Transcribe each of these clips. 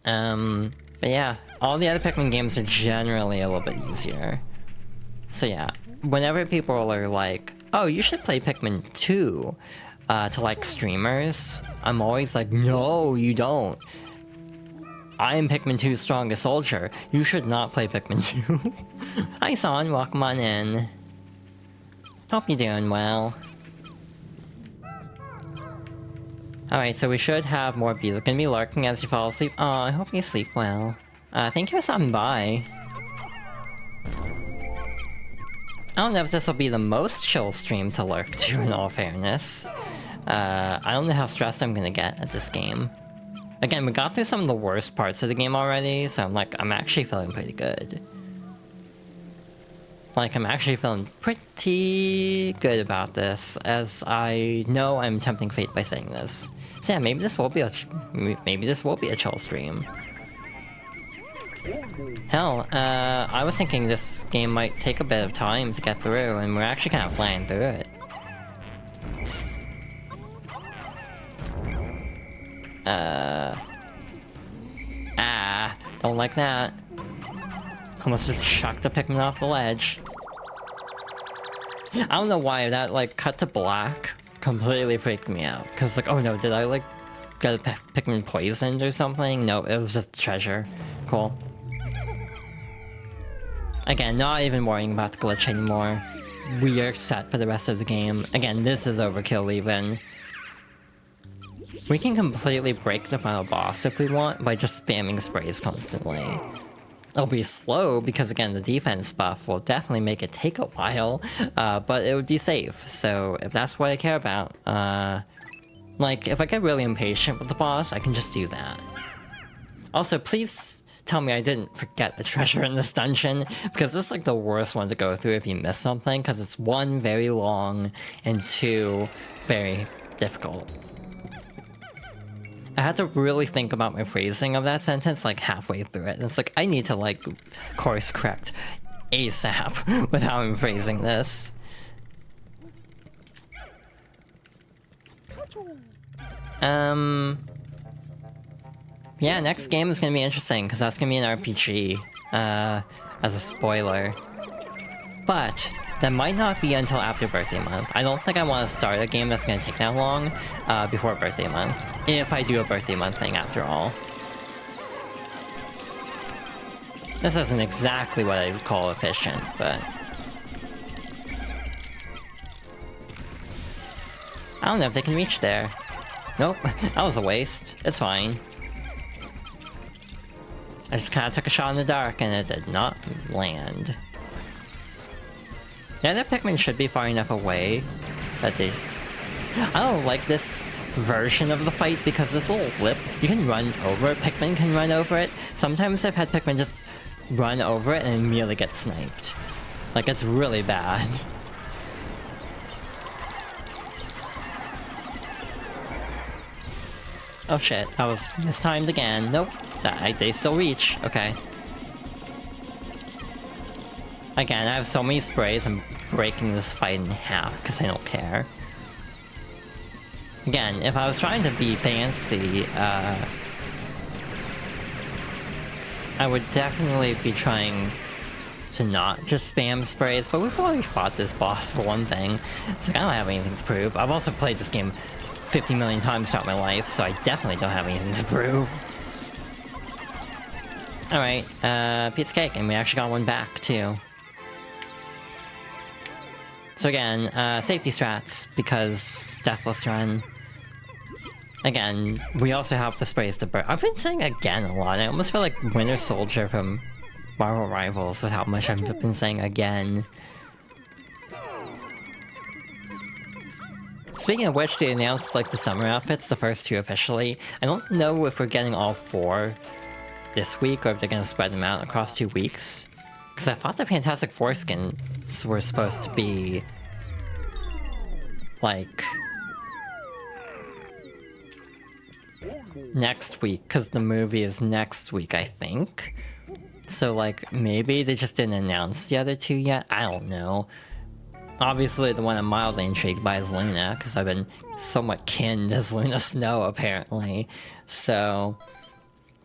But yeah, all the other Pikmin games are generally a little bit easier. So yeah, whenever people are like, oh, you should play Pikmin 2 to like streamers, I'm always like, no, you don't. I am Pikmin 2's strongest soldier. You should not play Pikmin 2. Hi Son, welcome on in. Hope you're doing well. Alright, so we should have more beetles gonna be lurking as you fall asleep. Oh, I hope you sleep well. Thank you for stopping by. I don't know if this will be the most chill stream to lurk to, in all fairness. I don't know how stressed I'm gonna get at this game. Again, we got through some of the worst parts of the game already, so I'm actually feeling pretty good. Like, I'm actually feeling pretty good about this, as I know I'm tempting fate by saying this. So yeah, maybe this will be a chill stream. Hell, I was thinking this game might take a bit of time to get through, and we're actually kind of flying through it. Don't like that. Almost just chucked a Pikmin off the ledge. I don't know why that, like, cut to black completely freaked me out. Cause, like, oh no, did I, like, get a Pikmin poisoned or something? No, it was just a treasure. Cool. Again, not even worrying about the glitch anymore. We are set for the rest of the game. Again, this is overkill even. We can completely break the final boss if we want by just spamming sprays constantly. It'll be slow because, again, the defense buff will definitely make it take a while, but it would be safe. So if that's what I care about, like, if I get really impatient with the boss, I can just do that. Also, please tell me I didn't forget the treasure in this dungeon, because this is like the worst one to go through if you miss something, because it's 1, very long, and 2, very difficult. I had to really think about my phrasing of that sentence like halfway through it. And it's like, I need to like course correct ASAP with how I'm phrasing this. Yeah, next game is gonna be interesting because that's gonna be an RPG, as a spoiler. But that might not be until after birthday month. I don't think I want to start a game that's going to take that long before birthday month. If I do a birthday month thing after all. This isn't exactly what I would call efficient, but... I don't know if they can reach there. Nope, that was a waste. It's fine. I just kind of took a shot in the dark and it did not land. The other Pikmin should be far enough away that they... I don't like this version of the fight because this little lip, you can run over it, Pikmin can run over it. Sometimes I've had Pikmin just run over it and immediately get sniped. Like, it's really bad. Oh shit, I was mistimed again. Nope, they still reach. Okay. Again, I have so many sprays, I'm breaking this fight in half because I don't care. Again, if I was trying to be fancy, I would definitely be trying to not just spam sprays, but we've already fought this boss for one thing. It's like, I don't have anything to prove. I've also played this game 50 million times throughout my life, so I definitely don't have anything to prove. Alright, pizza cake, and we actually got one back, too. So again, safety strats, because Deathless Run. Again, we also have the sprays to burn. I've been saying again a lot. I almost feel like Winter Soldier from Marvel Rivals with how much I've been saying again. Speaking of which, they announced like the summer outfits, the first 2 officially. I don't know if we're getting all 4 this week or if they're gonna spread them out across 2 weeks. Because I thought the Fantastic Four skins were supposed to be... like... next week, because the movie is next week, I think. So, like, maybe they just didn't announce the other 2 yet? I don't know. Obviously, the one I'm mildly intrigued by is Luna, because I've been somewhat kinned as Luna Snow, apparently. So...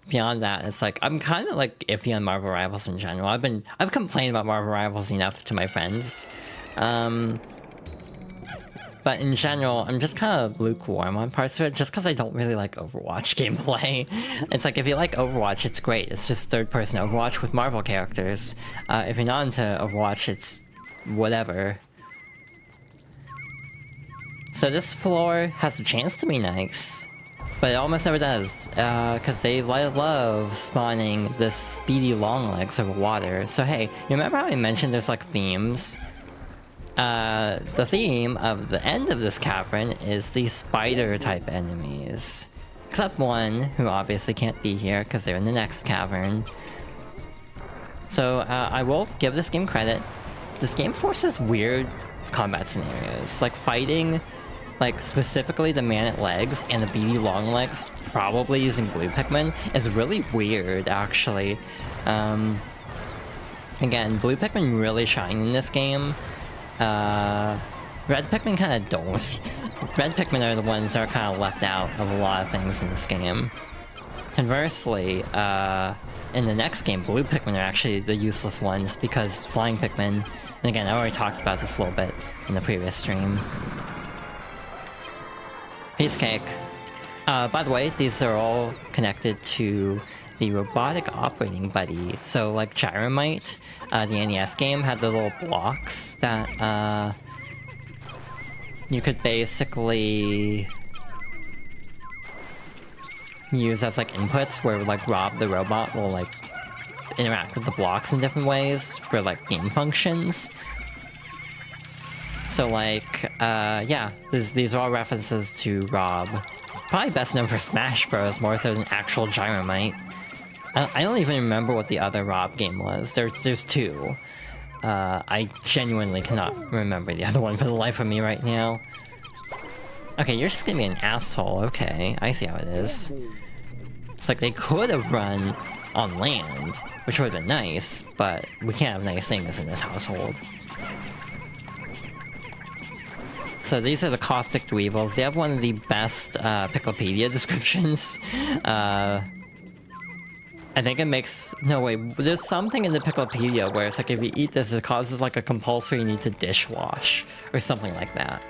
beyond that, it's like I'm kind of like iffy on Marvel Rivals in general. I've complained about Marvel Rivals enough to my friends, but in general, I'm just kind of lukewarm on parts of it, just because I don't really like Overwatch gameplay. It's like if you like Overwatch, it's great. It's just third-person Overwatch with Marvel characters. If you're not into Overwatch, it's whatever. So this floor has a chance to be nice. But it almost never does, because they love spawning the speedy long legs over water. So hey, you remember how I mentioned there's like themes? The theme of the end of this cavern is the spider-type enemies. Except one, who obviously can't be here because they're in the next cavern. So I will give this game credit. This game forces weird combat scenarios, like fighting like specifically the man at legs and the beady long legs, probably using blue Pikmin, is really weird actually. Again, blue Pikmin really shine in this game. Red Pikmin kind of don't. Red Pikmin are the ones that are kind of left out of a lot of things in this game. Conversely, in the next game, blue Pikmin are actually the useless ones because flying Pikmin, and again, I already talked about this a little bit in the previous stream. Piece of cake. By the way, these are all connected to the robotic operating buddy. So like Gyromite, the NES game had the little blocks that you could basically use as like inputs where like Rob the robot will like interact with the blocks in different ways for like game functions. So like, yeah, these are all references to Rob. Probably best known for Smash Bros. More so than actual Gyromite. I don't even remember what the other Rob game was. There's two. I genuinely cannot remember the other one for the life of me right now. Okay, you're just gonna be an asshole. Okay, I see how it is. It's like they could have run on land, which would have been nice, but we can't have nice things in this household. So these are the caustic dweevils. They have one of the best Picklepedia descriptions. I think it makes... No, wait. There's something in the Picklepedia where it's like if you eat this, it causes like a compulsory need to dishwash. Or something like that.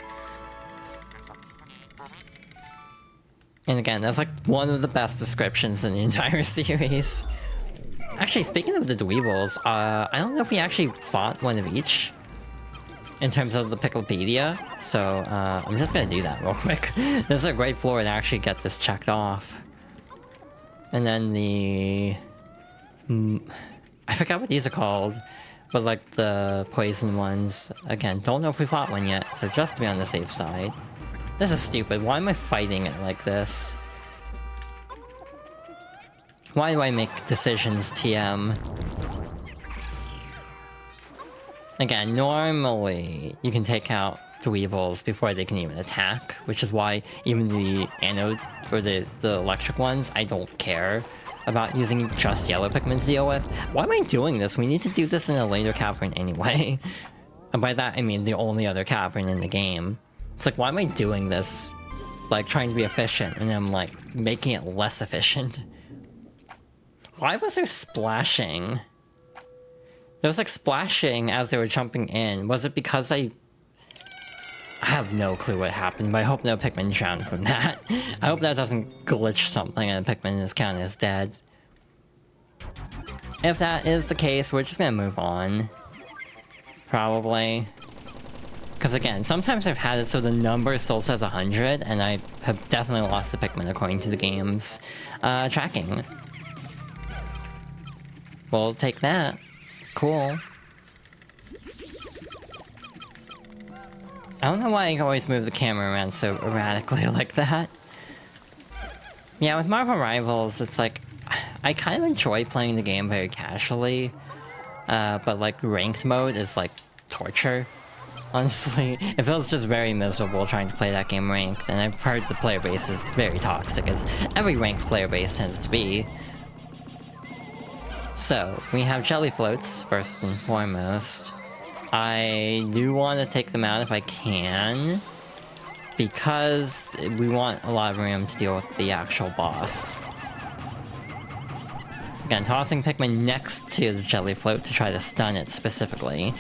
And again, that's like one of the best descriptions in the entire series. Actually, speaking of the dweevils, I don't know if we actually fought one of each. In terms of the Picklepedia, so I'm just gonna do that real quick. This is a great floor to actually get this checked off. And then the... I forgot what these are called, but like the poison ones. Again, don't know if we fought one yet, so just to be on the safe side. This is stupid. Why am I fighting it like this? Why do I make decisions, TM? Again, normally you can take out dweevils before they can even attack, which is why even the anode, or the electric ones, I don't care about using just yellow Pikmin to deal with. Why am I doing this? We need to do this in a later cavern anyway. And by that I mean the only other cavern in the game. It's like, why am I doing this? Like, trying to be efficient, and I'm like, making it less efficient. Why was there splashing? There was like splashing as they were jumping in. Was it because I have no clue what happened, but I hope no Pikmin drowned from that. I hope that doesn't glitch something and the Pikmin is counted as dead. If that is the case, we're just gonna move on. Probably. Because again, sometimes I've had it so the number still says 100, and I have definitely lost the Pikmin according to the game's tracking. We'll take that. Cool. I don't know why I always move the camera around so erratically like that. Yeah, with Marvel Rivals, it's like... I kind of enjoy playing the game very casually. But like, ranked mode is like torture. Honestly, it feels just very miserable trying to play that game ranked, and I've heard the player base is very toxic, as every ranked player base tends to be. So, we have jelly floats, first and foremost. I do want to take them out if I can, because we want a lot of room to deal with the actual boss. Again, tossing Pikmin next to the jelly float to try to stun it specifically.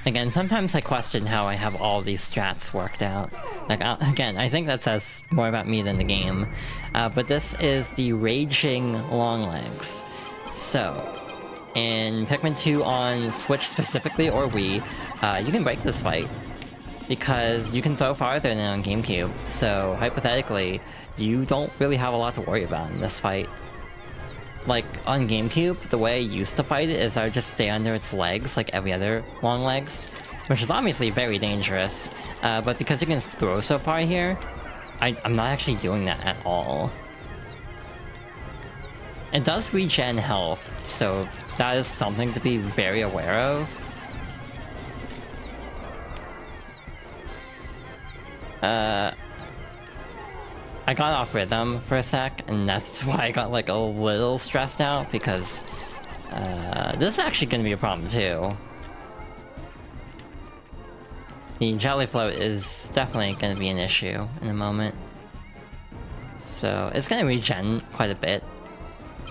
Again, sometimes I question how I have all these strats worked out. Like, again, I think that says more about me than the game. But this is the Raging Longlegs. So, in Pikmin 2 on Switch specifically, or Wii, you can break this fight. Because you can throw farther than on GameCube. So, hypothetically, you don't really have a lot to worry about in this fight. Like, on GameCube, the way I used to fight it is I would just stay under its legs, like every other Longlegs, which is obviously very dangerous, but because you can throw so far here, I'm not actually doing that at all. It does regen health, so that is something to be very aware of. I got off rhythm for a sec, and that's why I got like a little stressed out, because this is actually going to be a problem too. The jelly float is definitely going to be an issue in a moment. So it's going to regen quite a bit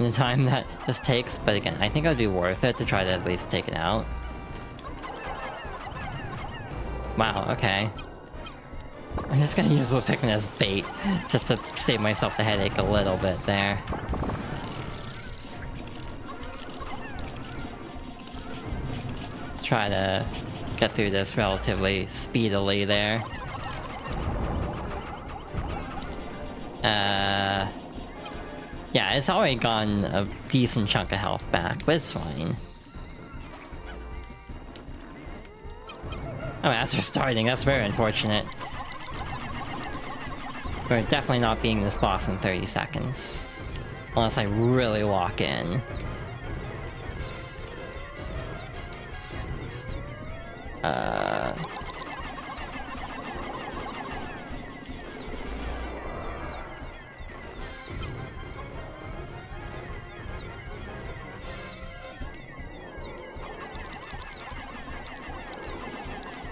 in the time that this takes, but again, I think it would be worth it to try to at least take it out. Wow, okay. I'm just gonna use Little Pikmin as bait, just to save myself the headache a little bit there. Let's try to get through this relatively speedily there. Yeah, it's already gotten a decent chunk of health back, but it's fine. Oh, as for starting, that's very unfortunate. We're definitely not beating this boss in 30 seconds. Unless I really lock in.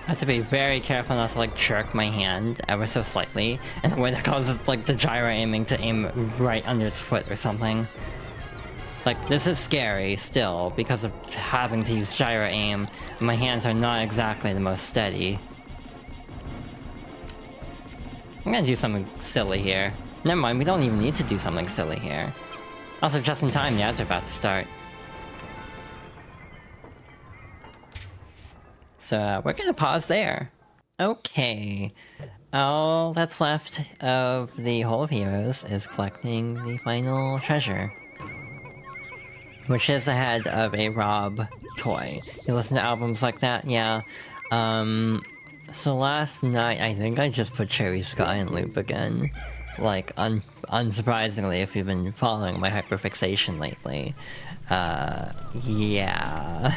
I have to be very careful not to like jerk my hand ever so slightly, and the way that causes like the gyro aiming to aim right under its foot or something. Like, this is scary still because of having to use gyro aim, and my hands are not exactly the most steady. I'm gonna do something silly here. Never mind, we don't even need to do something silly here. Also, just in time, the ads are about to start. So, we're gonna pause there. Okay. All that's left of the Hole of Heroes is collecting the final treasure. Which is ahead of a Rob toy. You listen to albums like that? Yeah. So last night, I think I just put Cherry Sky in loop again. Like, unsurprisingly, if you've been following my hyperfixation lately. Yeah.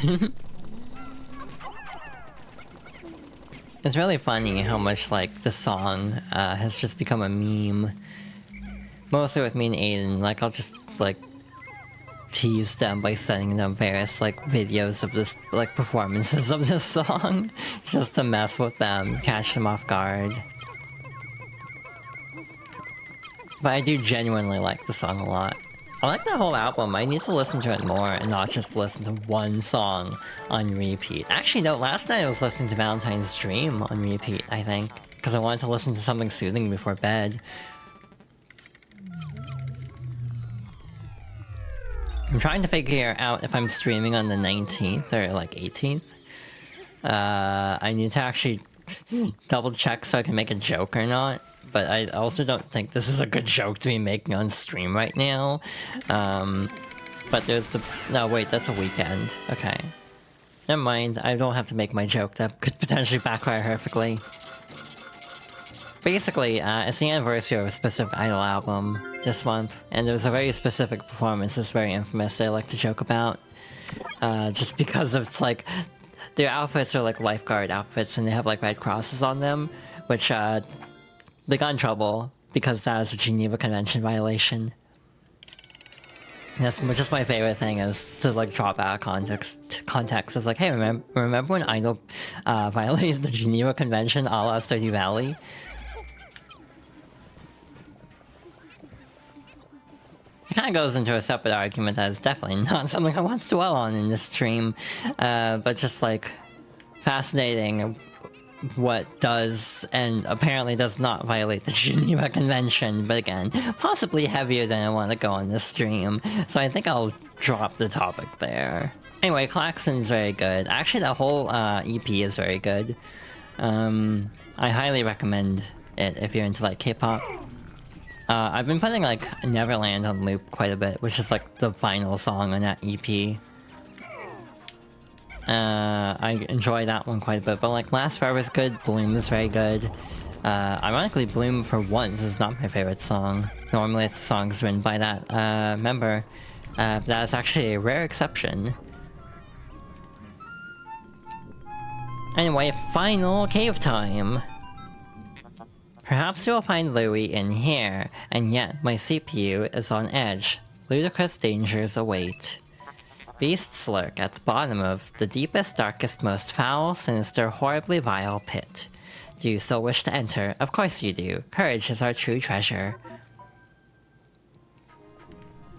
It's really funny how much, like, the song has just become a meme. Mostly with me and Aiden. Like, I'll just, like, tease them by sending them various, like, videos of this, like, performances of this song. Just to mess with them, catch them off guard. But I do genuinely like the song a lot. I like the whole album. I need to listen to it more and not just listen to one song on repeat. Actually, no, last night I was listening to Valentine's Dream on repeat, I think. Because I wanted to listen to something soothing before bed. I'm trying to figure out if I'm streaming on the 19th or like 18th. I need to actually double check so I can make a joke or not. But I also don't think this is a good joke to be making on stream right now. But there's the... No, wait, that's a weekend. Okay. Never mind, I don't have to make my joke. That could potentially backfire horrifically. Basically, it's the anniversary of a specific Idol album this month, and there's a very specific performance that's very infamous that I like to joke about. Just because of, it's like... Their outfits are like lifeguard outfits, and they have like red crosses on them, which, they got in trouble because that is a Geneva Convention violation. That's just my favorite thing is to like drop out of context. It's like, hey, remember when Idol violated the Geneva Convention a la Stardew Valley? kind of goes into a separate argument that is definitely not something I want to dwell on in this stream, but just like fascinating what does and apparently does not violate the Geneva Convention, but again, possibly heavier than I want to go on this stream, so I think I'll drop the topic there. Anyway, Klaxon's very good. Actually, that whole EP is very good. I highly recommend it if you're into like K-pop. I've been putting like Neverland on loop quite a bit, which is like the final song on that EP. I enjoy that one quite a bit, but like Last Forever is good, Bloom is very good. Ironically, Bloom for once is not my favorite song. Normally it's songs written by that member. That is actually a rare exception. Anyway, final cave time! Perhaps you'll find Louie in here, and yet my CPU is on edge. Ludicrous dangers await. Beasts lurk at the bottom of the deepest, darkest, most foul, sinister, horribly vile pit. Do you still wish to enter? Of course you do. Courage is our true treasure.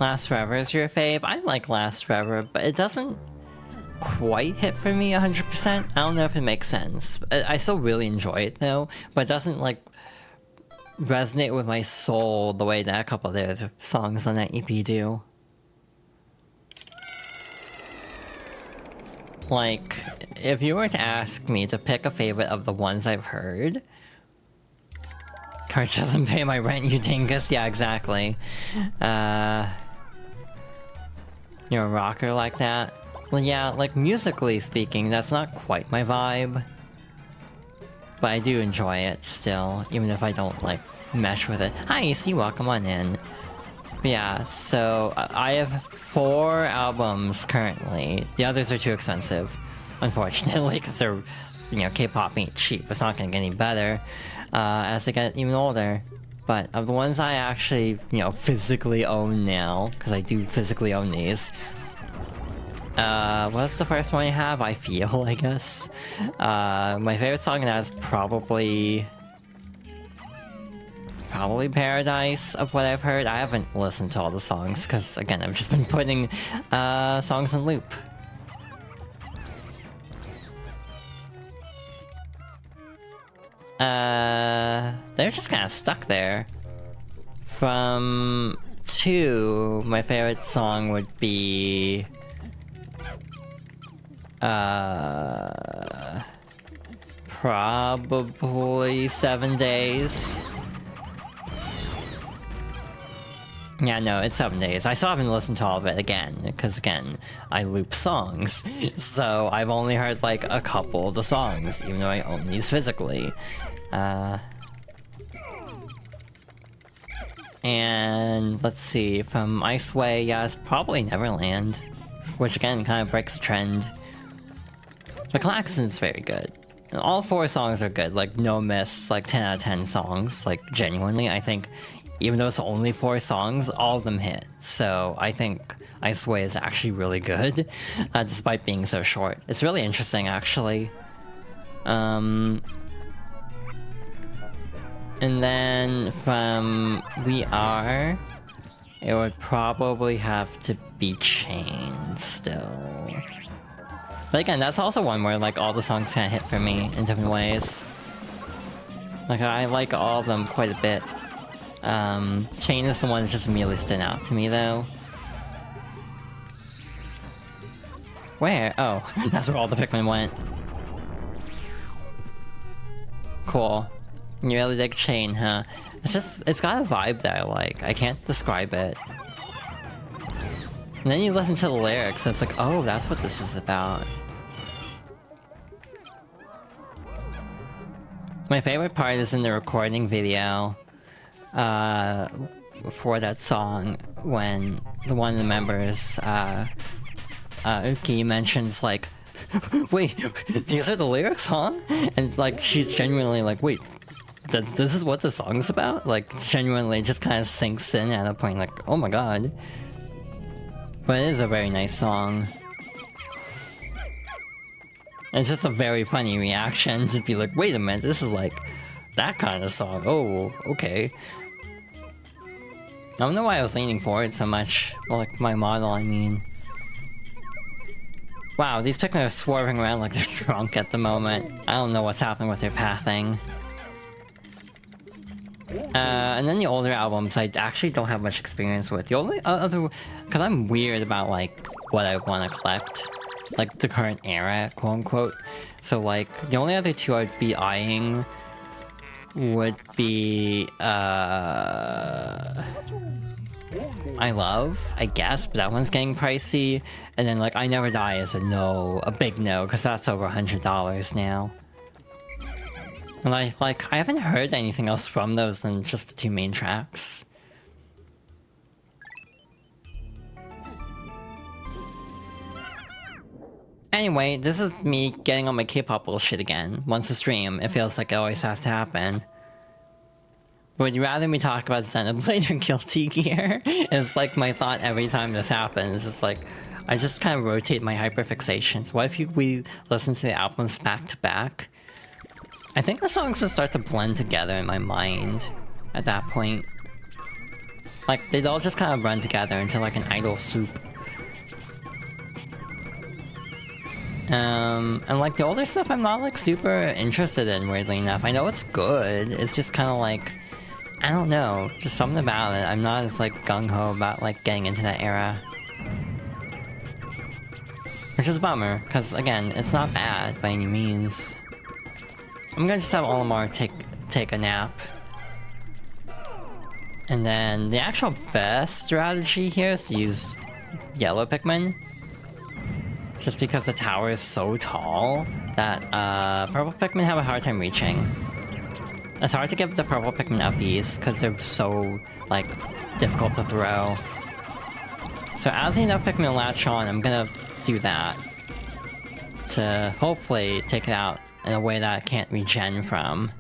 Last Forever is your fave? I like Last Forever, but it doesn't quite hit for me 100%. I don't know if it makes sense. I still really enjoy it though, but it doesn't like resonate with my soul the way that a couple of the other songs on that EP do. Like, if you were to ask me to pick a favorite of the ones I've heard... Courage doesn't pay my rent, you dingus. Yeah, exactly. You're a rocker like that? Well, yeah, like, musically speaking, that's not quite my vibe. But I do enjoy it still, even if I don't, like, mesh with it. Hi, AC, welcome on in. But yeah, so I have 4 albums currently. The others are too expensive, unfortunately, because they're, you know, K-pop ain't cheap. It's not gonna get any better as they get even older. But of the ones I actually, you know, physically own now, because I do physically own these, what's the first one I have? I Feel, I guess. My favorite song in that is probably Paradise, of what I've heard. I haven't listened to all the songs, because, again, I've just been putting songs in loop. They're just kind of stuck there. From 2, my favorite song would be... probably 7 Days. Yeah, no, it's 7 Days. I still haven't listened to all of it again, because again, I loop songs. So I've only heard like a couple of the songs, even though I own these physically. And let's see, from Iceway, yeah, it's probably Neverland, which again kind of breaks the trend. But Klaxon's very good. And all 4 songs are good, like no miss, like 10 out of 10 songs, like genuinely, I think. Even though it's only 4 songs, all of them hit. So I think Iceway is actually really good, despite being so short. It's really interesting, actually. And then from We Are, it would probably have to be Chained still. But again, that's also one where like all the songs kind of hit for me in different ways. Like I like all of them quite a bit. Chain is the one that just immediately stood out to me though. Where? Oh, that's where all the Pikmin went. Cool. You really dig Chain, huh? It's got a vibe that I like. I can't describe it. And then you listen to the lyrics, and it's like, oh, that's what this is about. My favorite part is in the recording video for that song, when one of the members, Uki, mentions like, wait, these are the lyrics, huh? And like, she's genuinely like, wait, this is what the song's about? Like, genuinely just kind of sinks in at a point like, oh my god. But it is a very nice song. It's just a very funny reaction to be like, wait a minute, this is like that kind of song. Oh, okay. I don't know why I was leaning forward so much. Well, like, my model, I mean. Wow, these Pikmin are swerving around like they're drunk at the moment. I don't know what's happening with their pathing. And then the older albums I actually don't have much experience with. The only other... Because I'm weird about, like, what I want to collect. Like, the current era, quote-unquote. So, like, the only other two I'd be eyeing would be, I Love, I guess, but that one's getting pricey. And then, like, I Never Die is a big no, because that's over $100 now. And I haven't heard anything else from those than just the two main tracks. Anyway, this is me getting on my K-pop bullshit again. Once a stream, it feels like it always has to happen. Would you rather me talk about Xenoblade or Guilty Gear? It's like my thought every time this happens. It's like, I just kind of rotate my hyperfixations. What if we listen to the albums back to back? I think the songs will start to blend together in my mind at that point. Like, they'd all just kind of run together into like an idol soup. And like the older stuff I'm not like super interested in, weirdly enough. I know it's good, it's just kind of like, I don't know, just something about it. I'm not as like gung-ho about like getting into that era. Which is a bummer, because again, it's not bad by any means. I'm gonna just have Olimar take a nap. And then the actual best strategy here is to use yellow Pikmin. Just because the tower is so tall that purple Pikmin have a hard time reaching. It's hard to get the purple Pikmin uppies because they're so like difficult to throw. So as enough Pikmin latch on, I'm gonna do that to hopefully take it out in a way that I can't regen from.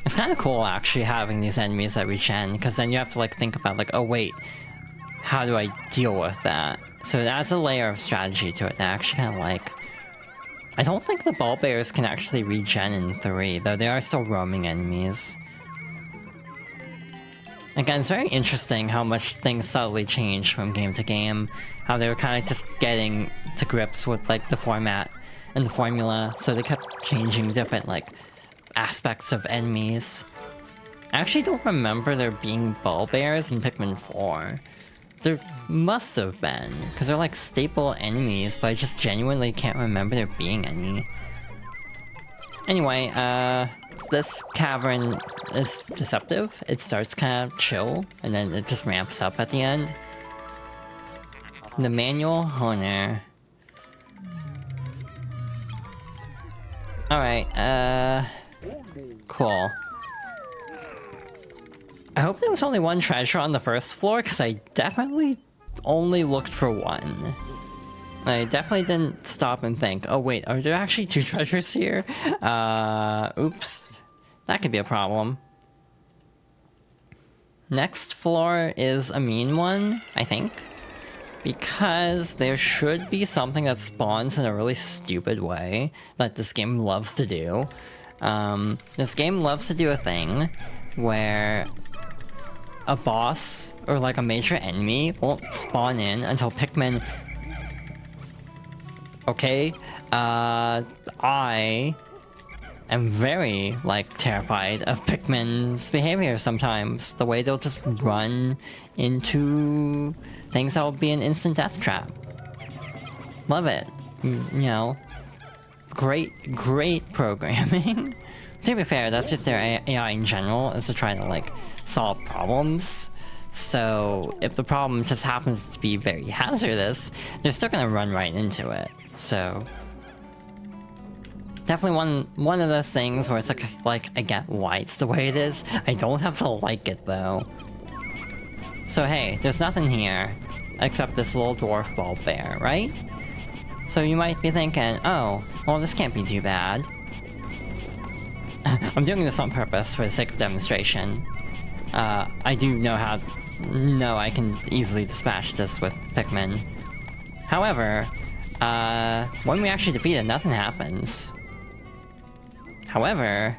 It's kind of cool actually having these enemies that regen, because then you have to like think about like, oh wait, how do I deal with that? So it adds a layer of strategy to it that I actually kind of like. I don't think the ball bears can actually regen in 3, though they are still roaming enemies. Again, it's very interesting how much things subtly change from game to game. How they were kind of just getting to grips with like the format and the formula, so they kept changing different like aspects of enemies. I actually don't remember there being ball bears in Pikmin 4. There must have been, because they're like staple enemies, but I just genuinely can't remember there being any. Anyway, this cavern is deceptive. It starts kind of chill, and then it just ramps up at the end. The manual Honer. Alright, cool. I hope there was only one treasure on the first floor, because I definitely only looked for one. I definitely didn't stop and think, oh wait, are there actually 2 treasures here? Oops. That could be a problem. Next floor is a mean one, I think. Because there should be something that spawns in a really stupid way that this game loves to do. This game loves to do a thing where a boss or like a major enemy won't spawn in until Pikmin... Okay, I am very, like, terrified of Pikmin's behavior sometimes. The way they'll just run into things that will be an instant death trap. Love it. You know, great programming. To be fair, that's just their AI in general, is to try to, like, solve problems. So, if the problem just happens to be very hazardous, they're still gonna run right into it. So, definitely one of those things where it's like I get why it's the way it is. I don't have to like it though. So hey, there's nothing here except this little dwarf ball bear, right? So you might be thinking, oh, well this can't be too bad. I'm doing this on purpose for the sake of demonstration. I do know how... No, I can easily dispatch this with Pikmin. However, when we actually defeat it, nothing happens. However,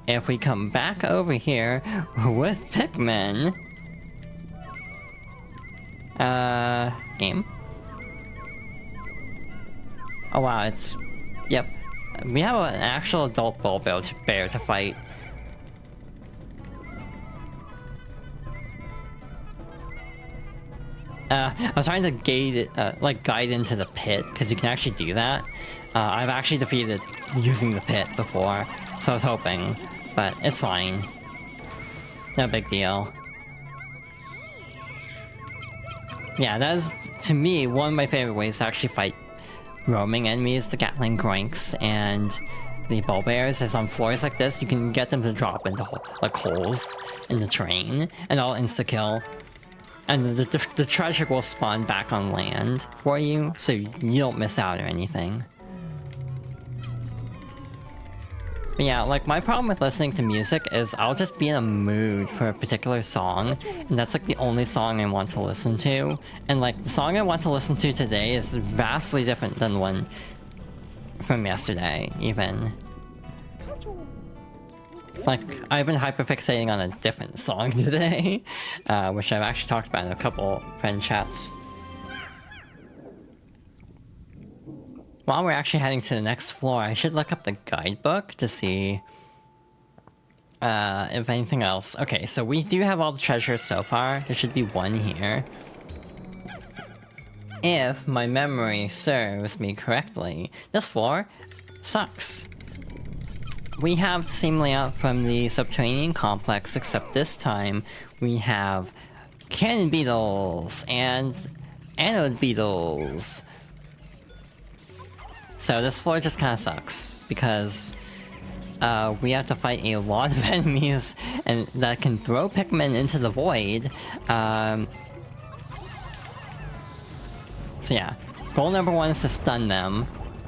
if we come back over here with Pikmin... game? Oh wow, it's... Yep. We have an actual adult bull bear to fight. I was trying to guide into the pit, because you can actually do that. I've actually defeated using the pit before, so I was hoping, but it's fine. No big deal. Yeah, that is, to me, one of my favorite ways to actually fight roaming enemies, the Gatling Groinks and the bull bears, is on floors like this, you can get them to drop into like holes in the terrain, and I'll insta-kill. And the treasure will spawn back on land for you, so you don't miss out or anything. But yeah, like, my problem with listening to music is I'll just be in a mood for a particular song, and that's like the only song I want to listen to. And like, the song I want to listen to today is vastly different than the one from yesterday, even. Like, I've been hyperfixating on a different song today, which I've actually talked about in a couple friend chats. While we're actually heading to the next floor, I should look up the guidebook to see if anything else. Okay, so we do have all the treasures so far. There should be one here. If my memory serves me correctly, this floor sucks. We have the same layout from the subterranean complex, except this time we have cannon beetles and anode beetles. So this floor just kind of sucks, because we have to fight a lot of enemies and that can throw Pikmin into the void. So yeah, goal number one is to stun them,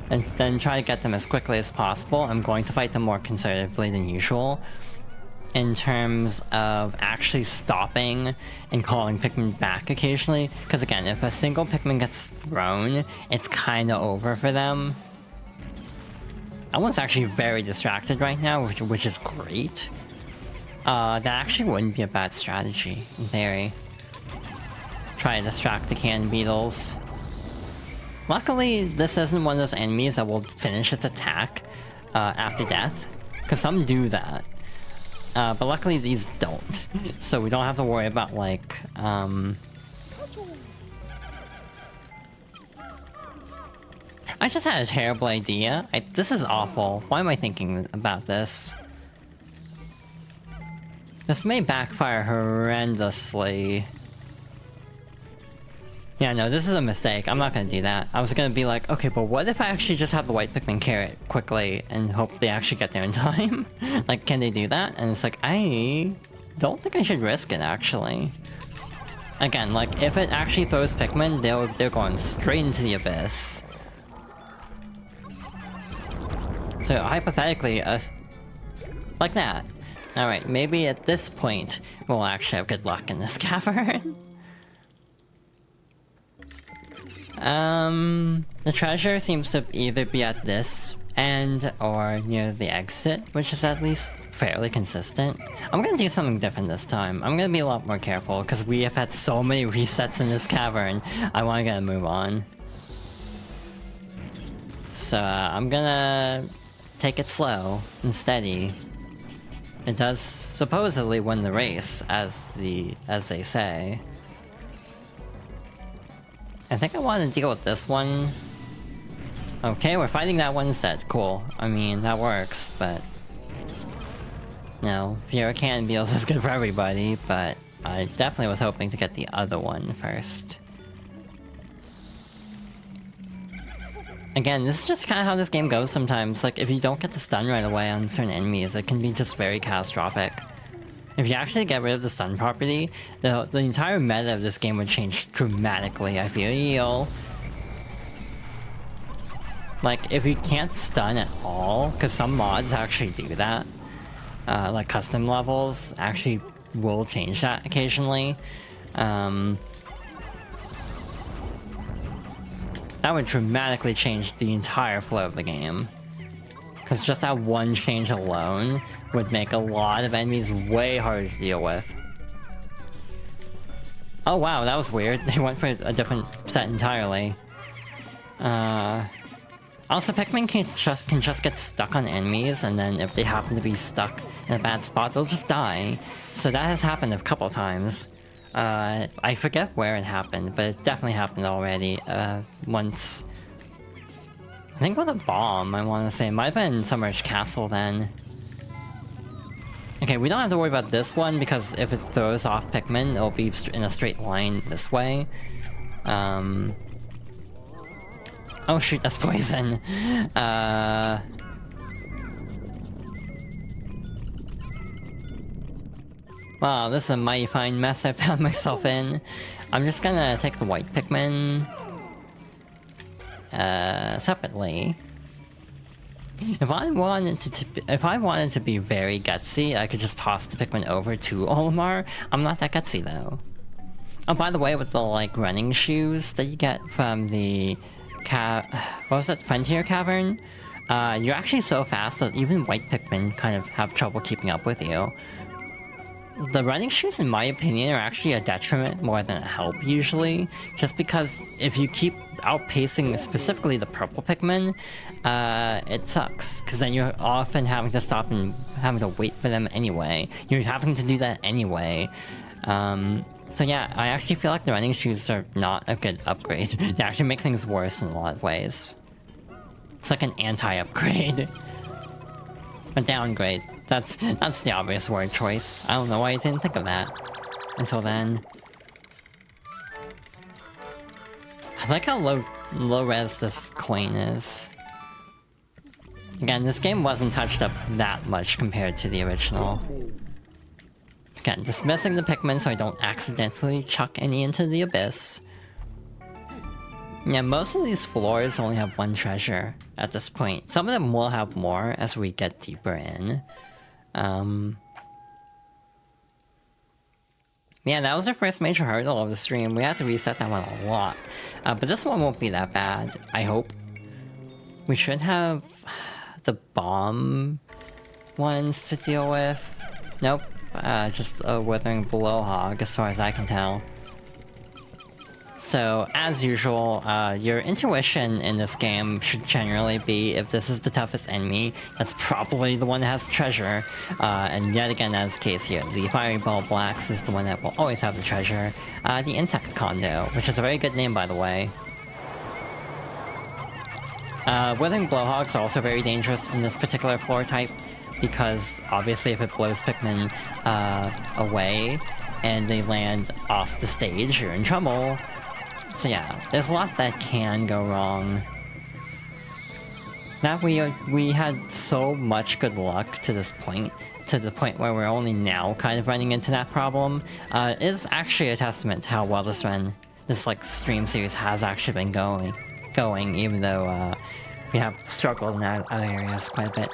and then try to get them as quickly as possible. I'm going to fight them more conservatively than usual, in terms of actually stopping and calling Pikmin back occasionally. Because again, if a single Pikmin gets thrown, it's kind of over for them. That one's actually very distracted right now, which is great. That actually wouldn't be a bad strategy, in theory. Try to distract the cannon beetles. Luckily, this isn't one of those enemies that will finish its attack after death, because some do that. But luckily these don't, so we don't have to worry about, like, I just had a terrible idea. This is awful. Why am I thinking about this? This may backfire horrendously. Yeah, no, this is a mistake. I'm not gonna do that. I was gonna be like, okay, but what if I actually just have the white Pikmin carrot quickly and hope they actually get there in time? Like, can they do that? And it's like, I don't think I should risk it, actually. Again, like, if it actually throws Pikmin, they're going straight into the abyss. So, hypothetically, like that. Alright, maybe at this point, we'll actually have good luck in this cavern. The treasure seems to either be at this end or near the exit, which is at least fairly consistent. I'm gonna do something different this time. I'm gonna be a lot more careful, because we have had so many resets in this cavern. I wanna get a move on. So, I'm gonna take it slow and steady. It does supposedly win the race, as they say. I think I want to deal with this one. Okay, we're fighting that one instead. Cool. I mean, that works, but... No, fewer cannon beetles is good for everybody, but I definitely was hoping to get the other one first. Again, this is just kind of how this game goes sometimes. Like, if you don't get the stun right away on certain enemies, it can be just very catastrophic. If you actually get rid of the stun property, the entire meta of this game would change dramatically, I feel. Like, if you can't stun at all, because some mods actually do that, like custom levels actually will change that occasionally. That would dramatically change the entire flow of the game. Because just that one change alone would make a lot of enemies way harder to deal with. Oh wow, that was weird. They went for a different set entirely. Also, Pikmin can just get stuck on enemies, and then if they happen to be stuck in a bad spot, they'll just die. So that has happened a couple times. I forget where it happened, but it definitely happened already, once. I think with a bomb, I want to say. It might have been Submerged Castle then. Okay, we don't have to worry about this one, because if it throws off Pikmin, it'll be in a straight line this way. Oh shoot, that's poison. Wow, this is a mighty fine mess I found myself in. I'm just gonna take the white Pikmin separately. If I wanted to be very gutsy, I could just toss the Pikmin over to Olimar. I'm not that gutsy though. Oh, by the way, with the like running shoes that you get from the what was that? Frontier Cavern? You're actually so fast that even white Pikmin kind of have trouble keeping up with you. The running shoes, in my opinion, are actually a detriment more than a help usually, just because if you keep outpacing specifically the purple Pikmin, it sucks, because then you're often having to stop and having to wait for them anyway. You're having to do that anyway. So yeah, I actually feel like the running shoes are not a good upgrade. They actually make things worse in a lot of ways. It's like an anti-upgrade. A downgrade. That's the obvious word choice. I don't know why I didn't think of that until then. I like how low res this coin is. Again, this game wasn't touched up that much compared to the original. Again, dismissing the Pikmin so I don't accidentally chuck any into the abyss. Yeah, most of these floors only have one treasure at this point. Some of them will have more as we get deeper in. Yeah, that was our first major hurdle of the stream. We had to reset that one a lot. But this one won't be that bad, I hope. We should have the bomb ones to deal with. Nope. Just a withering blowhog, as far as I can tell. So, as usual, your intuition in this game should generally be, if this is the toughest enemy, that's probably the one that has treasure. And yet again, that's the case here. The Fiery Ball Blacks is the one that will always have the treasure. The Insect Condo, which is a very good name, by the way. Withering Blowhogs are also very dangerous in this particular floor type, because obviously if it blows Pikmin away and they land off the stage, you're in trouble. So yeah, there's a lot that can go wrong. That we had so much good luck to this point, to the point where we're only now kind of running into that problem, is actually a testament to how well this like stream series has actually been going, even though we have struggled in other areas quite a bit.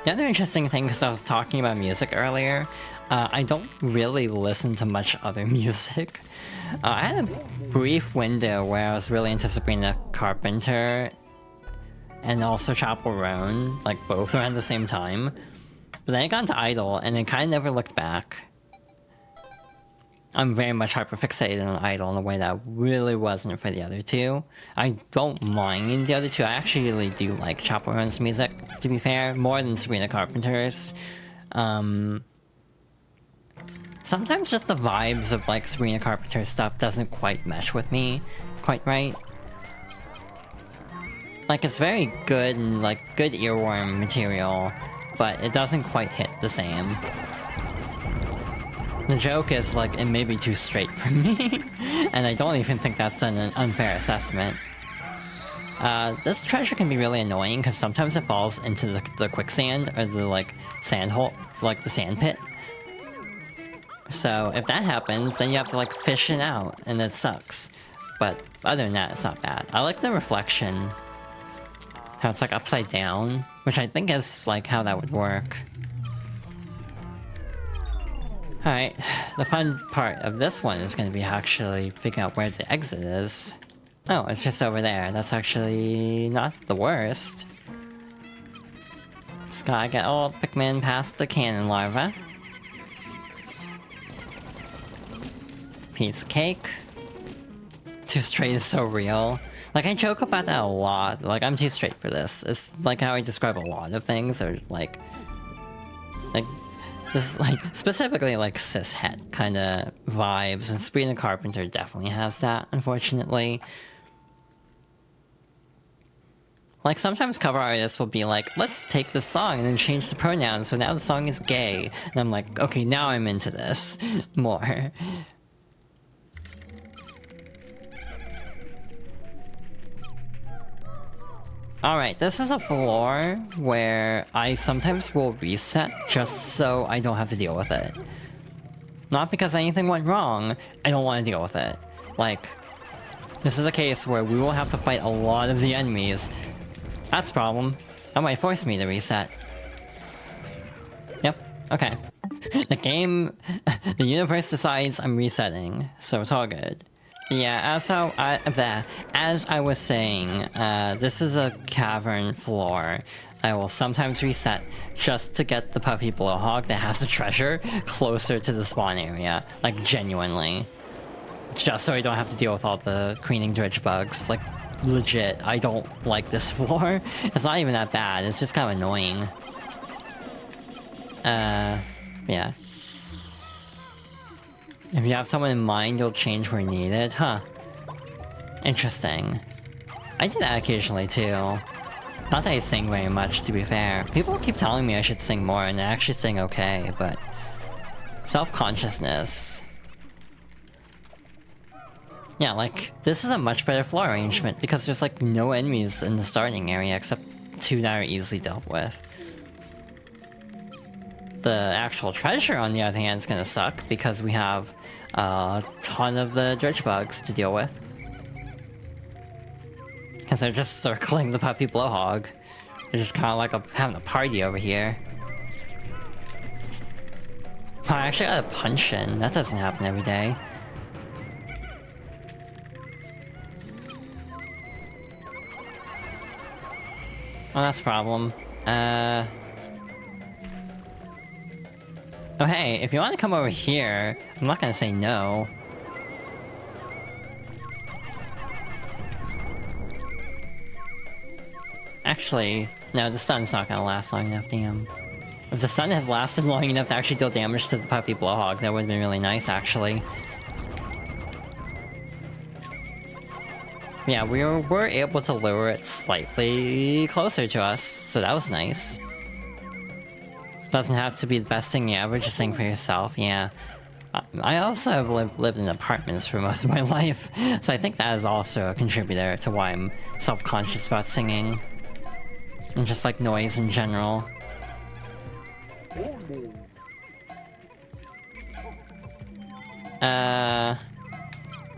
The other interesting thing, because I was talking about music earlier, I don't really listen to much other music. I had a brief window where I was really into Sabrina Carpenter and also Chapel Roan, like both around the same time. But then I got into Idol and it kind of never looked back. I'm very much hyperfixated on Idol in a way that I really wasn't for the other two. I don't mind the other two. I actually really do like Chapel Roan's music, to be fair, more than Sabrina Carpenter's. Sometimes just the vibes of like Sabrina Carpenter's stuff doesn't quite mesh with me quite right. Like, it's very good and like good earworm material, but it doesn't quite hit the same. The joke is like, it may be too straight for me, and I don't even think that's an unfair assessment. This treasure can be really annoying because sometimes it falls into the quicksand or the like sand hole, it's like the sand pit. So if that happens, then you have to like fish it out, and it sucks. But other than that, it's not bad. I like the reflection, how it's like upside down, which I think is like how that would work. Alright, the fun part of this one is going to be actually figuring out where the exit is. Oh, it's just over there. That's actually not the worst. Just gotta get all Pikmin past the cannon larva. Piece of cake. Too straight is so real. Like, I joke about that a lot. Like, I'm too straight for this. It's like how I describe a lot of things, or like this, like, specifically like cishet kind of vibes, and Sabrina Carpenter definitely has that, unfortunately. Like, sometimes cover artists will be like, let's take this song and then change the pronouns, so now the song is gay. And I'm like, okay, now I'm into this more. Alright, this is a floor where I sometimes will reset just so I don't have to deal with it. Not because anything went wrong, I don't want to deal with it. Like, this is a case where we will have to fight a lot of the enemies. That's a problem. That might force me to reset. Yep, okay. The game, the universe decides I'm resetting, so it's all good. Yeah, as I was saying, this is a cavern floor. I will sometimes reset just to get the puppy blowhog that has the treasure closer to the spawn area. Like, genuinely. Just so I don't have to deal with all the cleaning dredge bugs. Like, legit, I don't like this floor. It's not even that bad, it's just kind of annoying. Yeah. If you have someone in mind, you'll change where needed, huh? Interesting. I do that occasionally too. Not that I sing very much, to be fair. People keep telling me I should sing more, and I actually sing okay, but... self-consciousness. Yeah, like, this is a much better floor arrangement, because there's like no enemies in the starting area except 2 that are easily dealt with. The actual treasure, on the other hand, is gonna suck, because we have a ton of the dredge bugs to deal with. Because they're just circling the puppy blowhog. They're just kind of like having a party over here. Oh, I actually got a punch in. That doesn't happen every day. Oh, that's a problem. Oh hey, if you want to come over here, I'm not gonna say no. Actually, no, the sun's not gonna last long enough, damn. If the sun had lasted long enough to actually deal damage to the puppy blowhog, that would've been really nice, actually. Yeah, we were able to lure it slightly closer to us, so that was nice. Doesn't have to be the best thing ever, just sing for yourself, yeah. I also have lived in apartments for most of my life, so I think that is also a contributor to why I'm self-conscious about singing. And just like noise in general.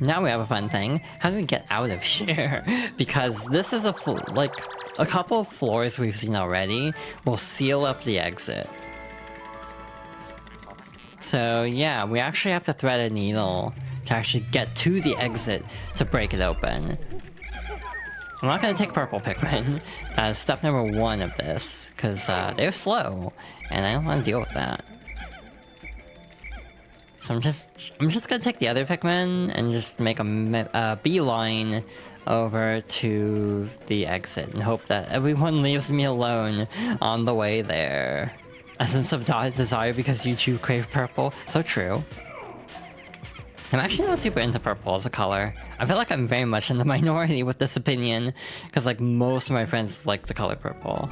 Now we have a fun thing. How do we get out of here? Because this is a couple of floors we've seen already will seal up the exit. So yeah, we actually have to thread a needle to actually get to the exit to break it open. I'm not gonna take purple Pikmin. That is step number 1 of this, because they're slow, and I don't want to deal with that. So I'm just gonna take the other Pikmin and just make a beeline over to the exit and hope that everyone leaves me alone on the way there. A sense of desire because you too crave purple. So true. I'm actually not super into purple as a color. I feel like I'm very much in the minority with this opinion, because like most of my friends like the color purple.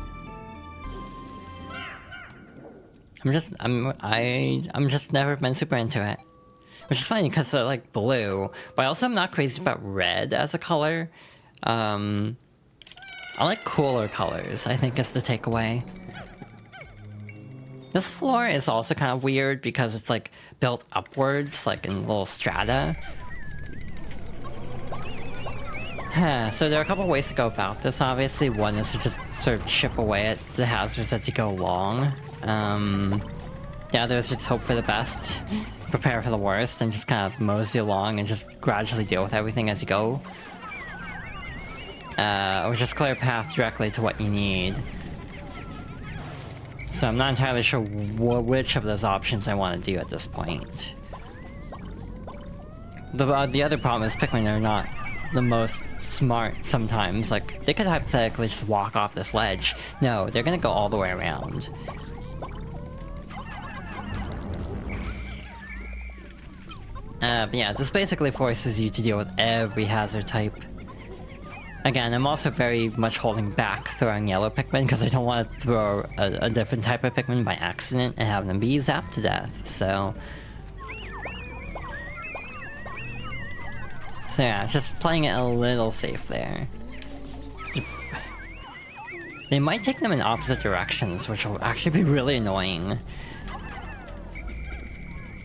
I'm just never been super into it. Which is funny because I like blue, but I also am not crazy about red as a color. I like cooler colors, I think is the takeaway. This floor is also kind of weird because it's like built upwards, like in little strata. So there are a couple ways to go about this, obviously. One is to just sort of chip away at the hazards as you go along. The other is just hope for the best, prepare for the worst, and just kind of mosey along and just gradually deal with everything as you go. Or just clear a path directly to what you need. So I'm not entirely sure which of those options I want to do at this point. The other problem is Pikmin are not the most smart sometimes. Like, they could hypothetically just walk off this ledge. No, they're gonna go all the way around. But yeah, this basically forces you to deal with every hazard type. Again, I'm also very much holding back throwing yellow Pikmin because I don't want to throw a different type of Pikmin by accident and have them be zapped to death, so yeah, just playing it a little safe there. They might take them in opposite directions, which will actually be really annoying.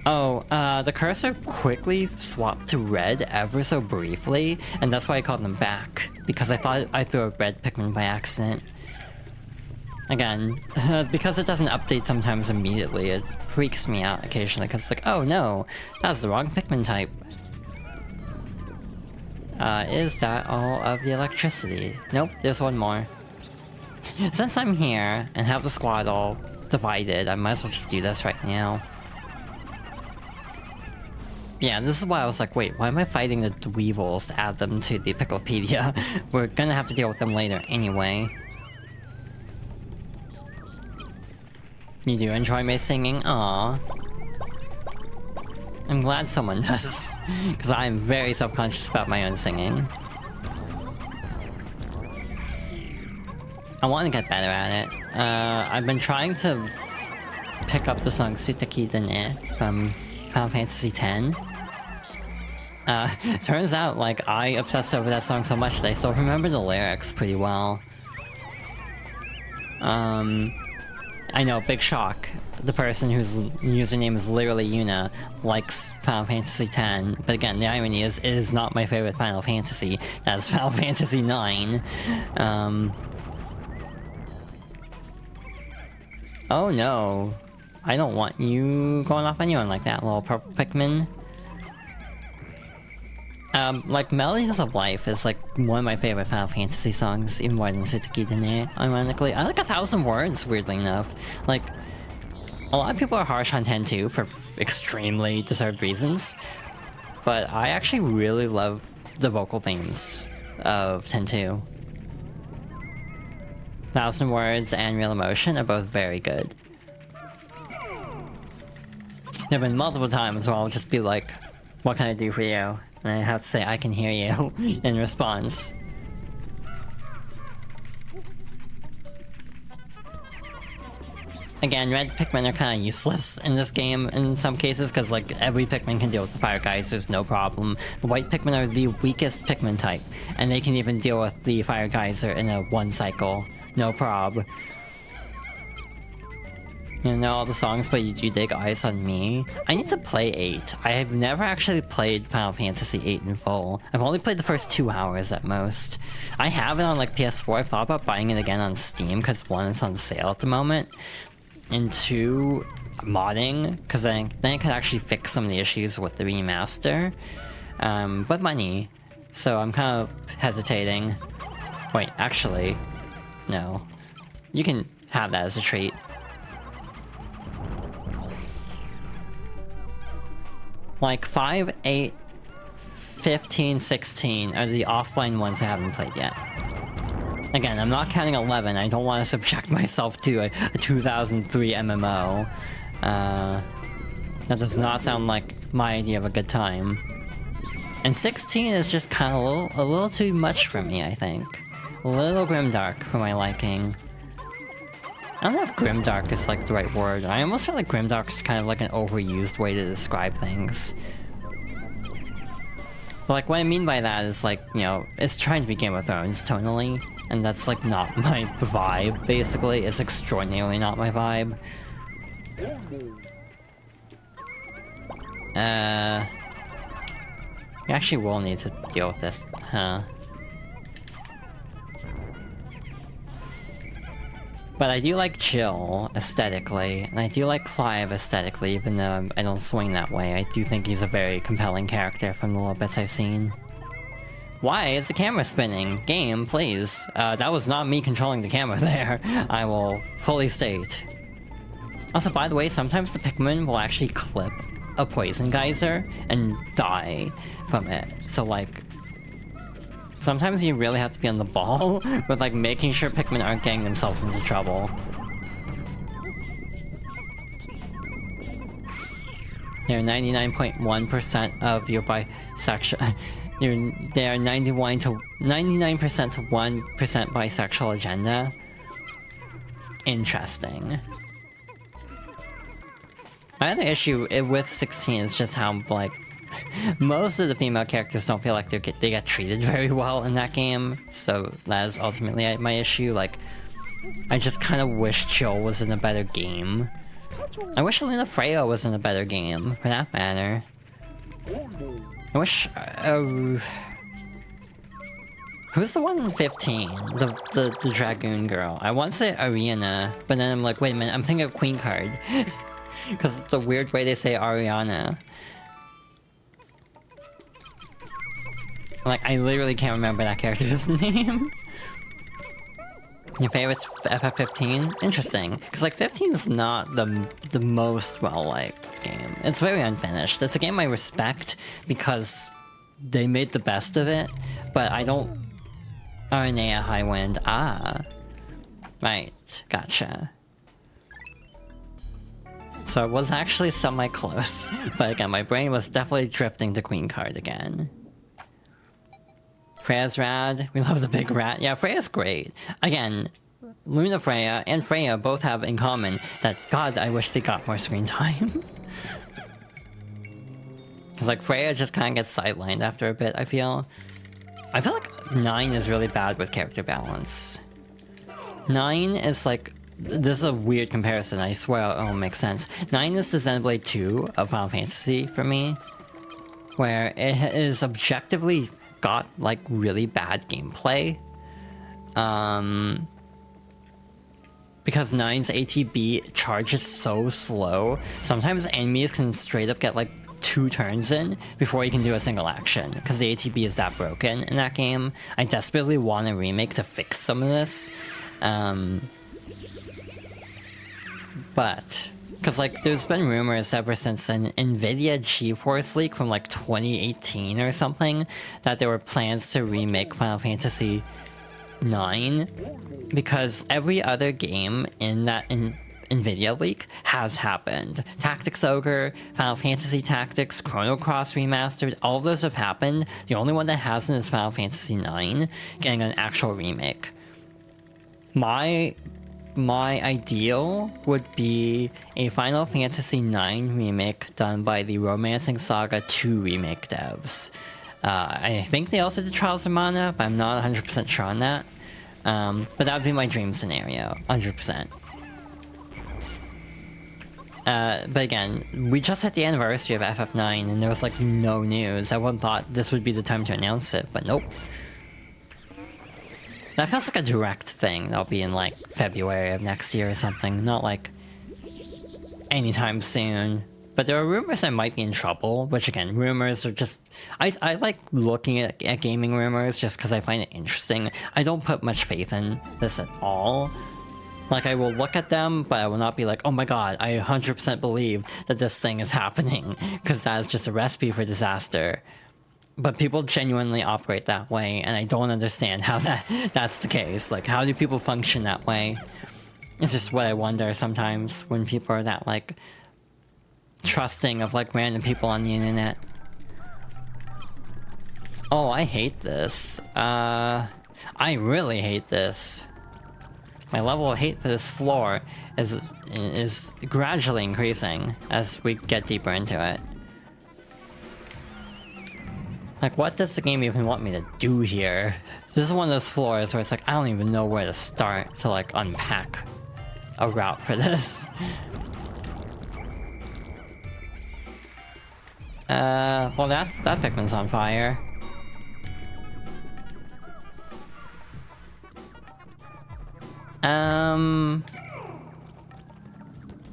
Oh, the cursor quickly swapped to red ever so briefly, and that's why I called them back, because I thought I threw a red Pikmin by accident. Again, because it doesn't update sometimes immediately, it freaks me out occasionally, because it's like, oh no, that's the wrong Pikmin type. Is that all of the electricity? Nope, there's one more. Since I'm here, and have the squad all divided, I might as well just do this right now. Yeah, this is why I was like, wait, why am I fighting the Dweevils to add them to the Picklepedia? We're gonna have to deal with them later anyway. You do enjoy my singing? Aww. I'm glad someone does, because I'm very self-conscious about my own singing. I want to get better at it. I've been trying to pick up the song Suteki Dene from Final Fantasy X. Turns out, like, I obsessed over that song so much that I still remember the lyrics pretty well. I know, big shock. The person whose username is literally Yuna likes Final Fantasy X, but again, the irony is, it is not my favorite Final Fantasy. That is Final Fantasy IX. Oh no. I don't want you going off anyone like that, little purple Pikmin. Like, Melodies of Life is like one of my favorite Final Fantasy songs, even more than Suteki Dene, ironically. I like 1,000 Words, weirdly enough. Like, a lot of people are harsh on 10-2 for extremely deserved reasons, but I actually really love the vocal themes of 10-2. 1,000 Words and Real Emotion are both very good. There have been multiple times where I'll just be like, what can I do for you? And I have to say, I can hear you, in response. Again, red Pikmin are kind of useless in this game in some cases, because like, every Pikmin can deal with the fire geysers, no problem. The white Pikmin are the weakest Pikmin type, and they can even deal with the fire geyser in a one cycle, no prob. You know all the songs, but you do dig Eyes on Me? I need to play 8. I have never actually played Final Fantasy 8 in full. I've only played the first 2 hours at most. I have it on like PS4. I thought about buying it again on Steam, because 1, it's on sale at the moment. And 2, modding, because then it could actually fix some of the issues with the remaster. But money. So I'm kind of hesitating. Wait, actually, no. You can have that as a treat. Like 5, 8, 15, 16 are the offline ones I haven't played yet. Again, I'm not counting 11, I don't want to subject myself to a 2003 MMO. That does not sound like my idea of a good time. And 16 is just kind of a little too much for me, I think. A little grimdark for my liking. I don't know if grimdark is like the right word. I almost feel like grimdark is kind of like an overused way to describe things. But like, what I mean by that is like, you know, it's trying to be Game of Thrones tonally, and that's like not my vibe, basically. It's extraordinarily not my vibe. We actually will need to deal with this, huh? But I do like Chill aesthetically, and I do like Clive aesthetically, even though I don't swing that way. I do think he's a very compelling character from the little bits I've seen. Why is the camera spinning? Game, please. That was not me controlling the camera there, I will fully state. Also, by the way, sometimes the Pikmin will actually clip a poison geyser and die from it. So, like, sometimes you really have to be on the ball with, like, making sure Pikmin aren't getting themselves into trouble. They're 99.1% of your bisexual... they are 99% to 1% bisexual agenda. Interesting. My other issue with 16 is just how, like, most of the female characters don't feel like they get treated very well in that game. So that is ultimately my issue. Like, I just kind of wish Joel was in a better game. I wish Luna Freya was in a better game, for that matter. I wish... who's the one in 15? The Dragoon girl. I want to say Ariana, but then I'm like, wait a minute, I'm thinking of Queen card. Because the weird way they say Ariana. Like, I literally can't remember that character's name. Your favorite's FF15? Interesting. Because, like, 15 is not the most well-liked game. It's very unfinished. It's a game I respect because they made the best of it, but I don't... Aranea Highwind. Ah. Right. Gotcha. So it was actually semi-close. But again, my brain was definitely drifting to Queen card again. Freya's rad. We love the big rat. Yeah, Freya's great. Again, Luna Freya and Freya both have in common that, God, I wish they got more screen time. Because, like, Freya just kind of gets sidelined after a bit, I feel. I feel like 9 is really bad with character balance. 9 is, like... This is a weird comparison, I swear it won't make sense. 9 is the Xenoblade 2 of Final Fantasy for me. Where it is objectively got, like, really bad gameplay. Because 9's ATB charges so slow, sometimes enemies can straight up get, like, 2 turns in before you can do a single action. Because the ATB is that broken in that game. I desperately want a remake to fix some of this. But, because, like, there's been rumors ever since an NVIDIA GeForce leak from, like, 2018 or something, that there were plans to remake Final Fantasy IX, because every other game in that NVIDIA leak has happened. Tactics Ogre, Final Fantasy Tactics, Chrono Cross Remastered, all of those have happened. The only one that hasn't is Final Fantasy IX getting an actual remake. My ideal would be a Final Fantasy IX remake done by the Romancing Saga 2 remake devs. I think they also did Trials of Mana, but I'm not 100% sure on that. But that would be my dream scenario, 100%. But again, we just hit the anniversary of FF9 and there was, like, no news. Everyone thought this would be the time to announce it, but nope. That feels like a direct thing that'll be in, like, February of next year or something, not, like, anytime soon. But there are rumors I might be in trouble, which, again, rumors are just... I like looking at gaming rumors just because I find it interesting. I don't put much faith in this at all. Like, I will look at them, but I will not be like, oh my god, I 100% believe that this thing is happening, because that is just a recipe for disaster. But people genuinely operate that way, and I don't understand how that's the case. Like, how do people function that way? It's just what I wonder sometimes when people are that, like, trusting of, like, random people on the internet. Oh, I hate this. I really hate this. My level of hate for this floor is gradually increasing as we get deeper into it. Like, what does the game even want me to do here? This is one of those floors where it's like, I don't even know where to start to, like, unpack a route for this. Well, that Pikmin's on fire.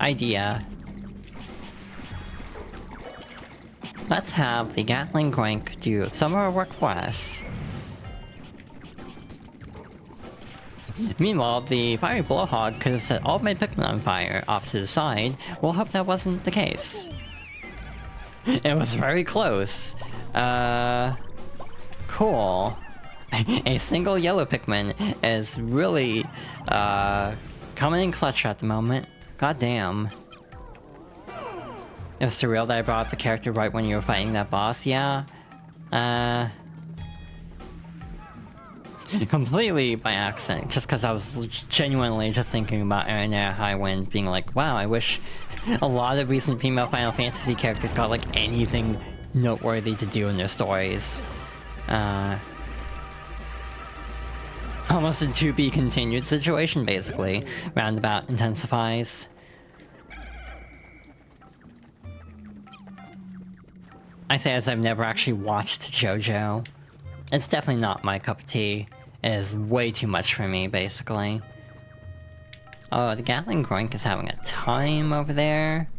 Idea. Let's have the Gatling Grank do some of our work for us. Meanwhile, the fiery blowhog could have set all of my Pikmin on fire off to the side. We'll hope that wasn't the case. It was very close. Cool. A single yellow Pikmin is really, coming in clutch at the moment. God damn. It was surreal that I brought up the character right when you were fighting that boss, yeah. Completely by accident, just because I was genuinely just thinking about Aranea Highwind being like, wow, I wish a lot of recent female Final Fantasy characters got like anything noteworthy to do in their stories. Almost a to be continued situation, basically. Roundabout intensifies. I say as I've never actually watched JoJo. It's definitely not my cup of tea. It is way too much for me, basically. Oh, the Gatling Groink is having a time over there.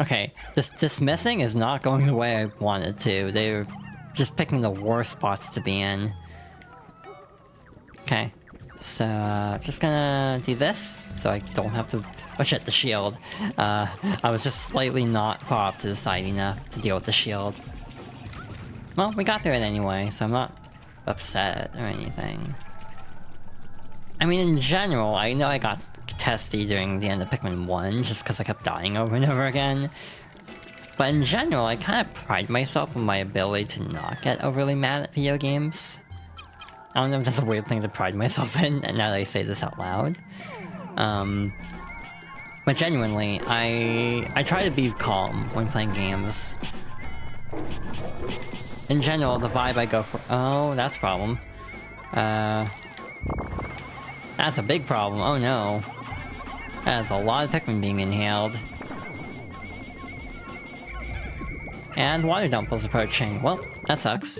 Okay, this dismissing is not going the way I wanted to. They're just picking the worst spots to be in. Okay, so just gonna do this so I don't have to push at the shield. I was just slightly not far off to the side enough to deal with the shield. Well, we got through it anyway, so I'm not upset or anything. I mean, in general, I know I got testy during the end of Pikmin 1 just because I kept dying over and over again. But in general, I kind of pride myself on my ability to not get overly mad at video games. I don't know if that's a weird thing to pride myself in, and now that I say this out loud. But genuinely, I try to be calm when playing games. In general, the vibe I go for— oh, that's a problem. That's a big problem, oh no. That's a lot of Pikmin being inhaled. And water dump was approaching. Well, that sucks.